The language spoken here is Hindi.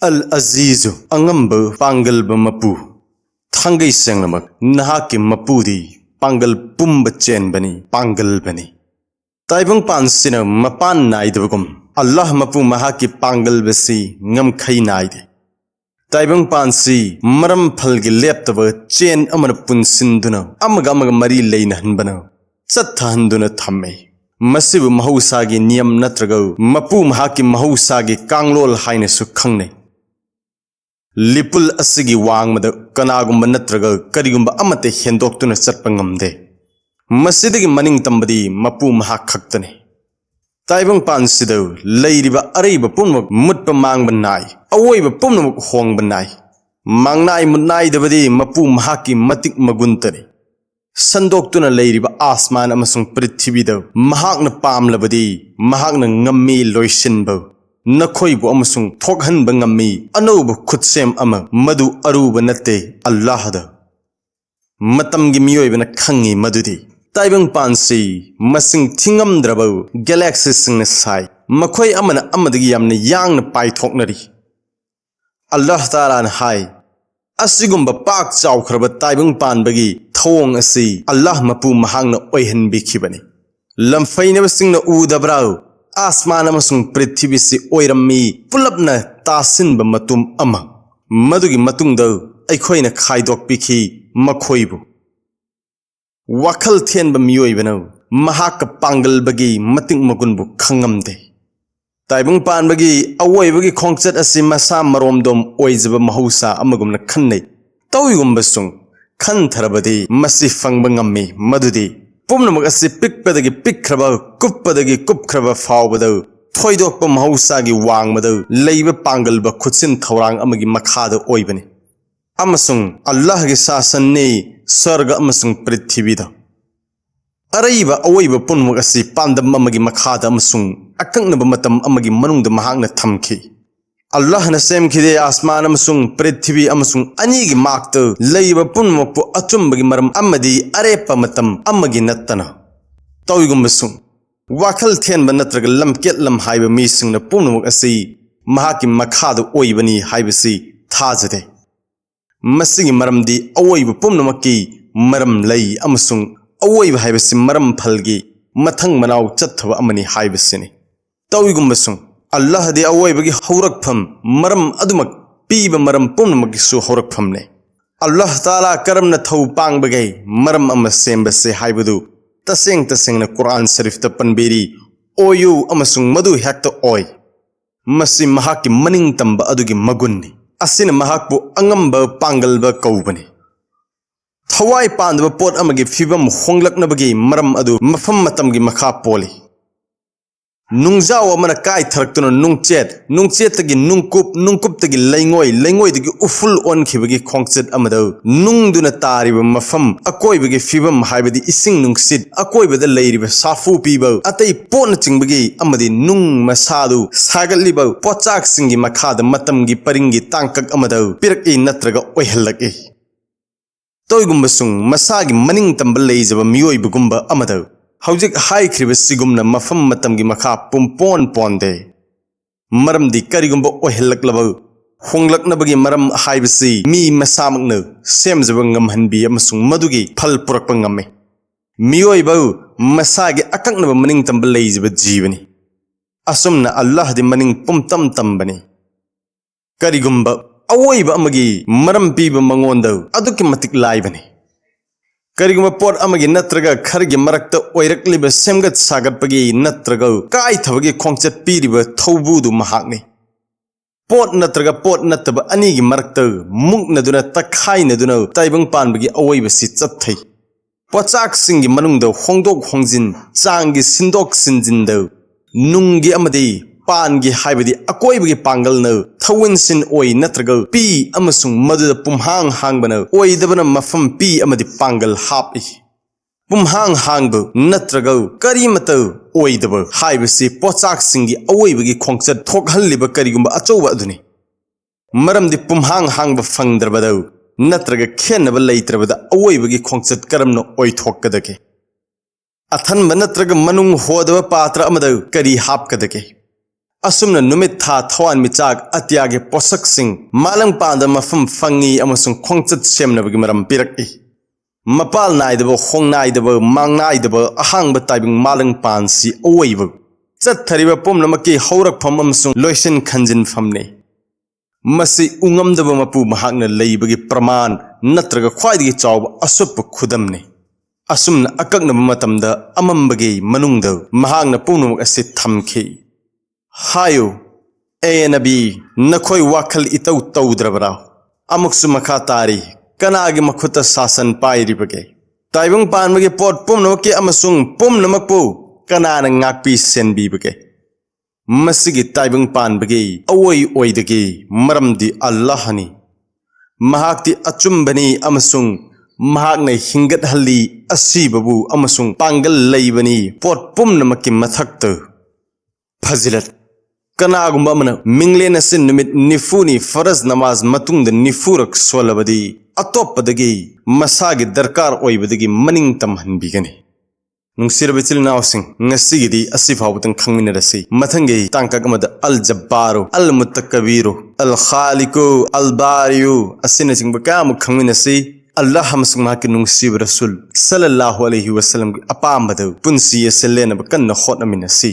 अल अजीज़ अंगम्ब पांगल्ब मपू थांगई सेंगनमक नहाके मपूदी पांगल पुंब चेन बनी पांगल बनी ताइबंग पानसिन मपान नाइदबगुम अल्लाह मपू महाकी पांगल बसी ngam खई नाइदे ताइबंग पानसी मरम फलगी लेप्तब चेन अमर पुनसिंदुना अमग मरी लेनहनबना चत्थहनदुना थम्मे मसिब महौसागी नियम नत्रग मपू महाकी महौसागी कांगलोल हाइनसु खंगने लिपुल असिगी वांगमद कनागुंब नत्रग करिगुंब अमते हेंदोक्तुना चटप ngamde मसिदगी मनिंग तंबदी मपू महा खक्तने ताइबंग पानसिद लैरिबा अरैबा पुनमक मुटप मांगब नाय अवोइबा पुनमक होंगब नाय मांगनाय मुनाय दबदी मपू महाकी मतिक मगुंतरे संदोक्तुना लैरिबा आसमान अमसुंग पृथ्वीद महाकन पामलबदी महाकन ngami लोइसिनब नखोइबु अमसुंग थोकहनब ngami अनौब खुदसेम अम मदु अरुब नते अल्लाहद मतमगी मियोइबना खंगी मदुदी ताइबंग पानसी मसिंग थिंगमद्रब गैलेक्सी सिंगना साइ मखोइ अमना अमदगी यामना यांगना पाइथोकनरी अल्लाह ताला न हाय असिगुंब पाक चाउखरब ताइबंग पानबगी थोंग असि अल्लाह मपू महांगना ओइहनबिखिबनी लमफैनब सिंगना उदब्राउ आसमान अमसुंग पृथ्वी से ओइरम्मी पुलपना तासिनब मतुम अमा मदुगी मतुंगद अखोइना खाइदोकपिखि मखोइबु वाखल थेनब मियोइबना महाक पांगलबगी मतिंग मगुनबु खंगमदे ताइबंग पानबगी अवोइबगी खोंगचत असि मसा मरोमदोम ओइजब महौसा अमगुमना खन्नै तौइगुंबसुंग खनथरबदी मसि फंगब ngami मदुदी पुमनमक असि पिकपदगी पिकख्रब कुपपदगी कुपख्रब फावबद थोइदोकप महौसागी वांगमद लैब पांगलब खुदसिन थौरांग अमगी मखाद ओइबनी अमसुंग अल्लाहगी शासनने स्वर्ग अमसुंग पृथ्वीदा अरैब अवोइब पुनमक असि पांदम अमगी मखाद अमसुंग अकंगनब मतम अमगी मनुंगद महांगना थमखि अल्लाह न सेमखिदे आसमान अमसुंग पृथ्वी अमसुंग अनीगी माक्त लैब पुनमकपु अचुंबगी मरम अमदी अरेप मतम अमगी नत्तना तौइगुंबसुंग वाखल थेनब नत्रग लमकेट लम हाइब मीसिंगना पुनमक असि महाकी मखाद ओइबनी हाइबसि थाजदे मसिगी मरमदी अवोइब पुनमकी मरम लई अमसुंग अवोइब हाइबसि मरम फलगी मथंग मनाव चत्थब अमनी हाइबसिनी तौइगुंबसुंग अल्लाह दे अवोइबगी हौरकफम मरम अदुमक पीब मरम पुनमकिसु हौरकफमने अल्लाह ताला करमना थौ पांगबगै मरम अम सेमबसे हाइबदु तसेंग तसेंगना कुरान शरीफ त पनबेरी ओयु अमसुंग मदु हेक्ट ओय मसि महाकी मनिंग तंब अदुगी मगुन्नी असिन महाकपु अंगंब पांगलब कौबनी थवाई पांदब पोट अमगी फिबम होंगलकनबगी मरम अदु मफम मतमगी मखा पोली नुंगजाव अमना काय थरक्तुना नुंगचेतगी नुंगकुपतगी लैंगोयदगी उफुल ओनखिबगी खोंगचेत अमद नुंगदुना तारिब मफम अकोइबगी फिबम हाइबदी इसिंग नुंगसित अकोइबदा लैरिब साफु पीब अतै पोन चिंगबगी अमदी नुंग मसादु सागलिब पोचाक सिंगी मखाद मतमगी परिंगी तांकक अमद पिरकई नत्रगा ओइहलकई तोइगुंबसुंग मसागी मनिंग तंब लैजब मियोइबगुंब अमद हौजिक हाइख्रिब सिगुमना मफम मतमगी मखा पुंपोन पोंदे मरमदी करिगुंब ओहेलकलब होंगलकनबगी मरम हाइबसी मी मसामकन सेमजब ngamhanbi अमसुंग मदुगी फल पुरकप ngame मियोइब मसागी अकंगनब मनिंग तंब लैजब जीवनी असुमना अल्लाह दि मनिंग पुमतम तंबनी करिगुंब अवोइब अमगी मरम पीब मंगोंद अदुकी मतिक लाइबनी करिगुंब पोट अमगी नत्रग खरगी मरक्ता ओइरक्लिब सेमगत सागतपगी नत्रग काय थबगी खोंगचत पीरिब थौबुदु महाकने पोट नत्रग पोट नतब अनीगी मरक्ता मुक्नदुना तखाइनदुना ताइबंग पानबगी अवोइबसि चत्थै पोचाक सिंगी मनुंगद होंगदोक होंगजिन चांगी सिंदोक सिंजिनद नुंगी अमदी पानगी हाइबदी अकोइबगी पांगलना थौवनसिन ओइ नत्रग पी अमसुंग मदुद पुमहांग हांगबना ओइदबना मफम पी अमदी पांगल हापि पुमहांग हांगब नत्रग करिमत ओइदब हाइबसि पोचाक सिंगी अवोइबगी खोंगचत थोकहल्लिब करिगुंब अचौब अदुनि मरमदी पुमहांग हांगब फंगद्रबद नत्रग खेनब लैत्रबद अवोइबगी खोंगचत करमना ओइथोकदके अथनब नत्रग मनुंग होदब पात्र अमद करी हापकदके असुमना नुमित था थवान मिचाक अत्यागे पोषक सिंह मालंग पांदा मफम फंगी अमसुंग खोंगचत सेमनबगी मरम पिरकई मपाल नाइदब होंग नाइदब मांग नाइदब अहांग ताइबिंग मालंग पांसी ओइब चत्थरिब पुमनमकी हौरकफम अमसुंग लोइसन खंजिनफमने मसी उंगमदब मपु महागना लैबगी प्रमाण नत्रगा ख्वाइदगी चाव असुप खुदमने असुमना अकक्नब मतमदा अमंबगी मनुंगद महागना पुनमक असे थमखे हायो ए नबी नखोय वाखल इतौ तौद्रबरा अमुकसु मखा तारी कनागे मखुत शासन पाइरिबगे ताइबंग पानबगे पोट पुमनमके अमसुंग पुमनमकपु कनाना ngakpi senbibage masigi taibang panbage awoi oidage maramdi allahani mahakti achumbani amasung mahakna hingat halli asibabu amasung pangal laibani pot pumnamaki mathakta fazilat kanagumba amana minglena sin numit nifuni faraz namaz matungda nifurak solabadi atopadagi masagi darkar oibadagi maningtam hanbigani Nungsirabicil nausing ngasigidi asifawutang khangminarasi mathangi tangkagamada al jabbaru al mutakabbiru al khaliqu al bariu asina singba kamu khangminasi Allah hamsung ma ki nungsib rasul sallallahu alaihi wasallam apambadu punsi yesellena bakan khotnaminasi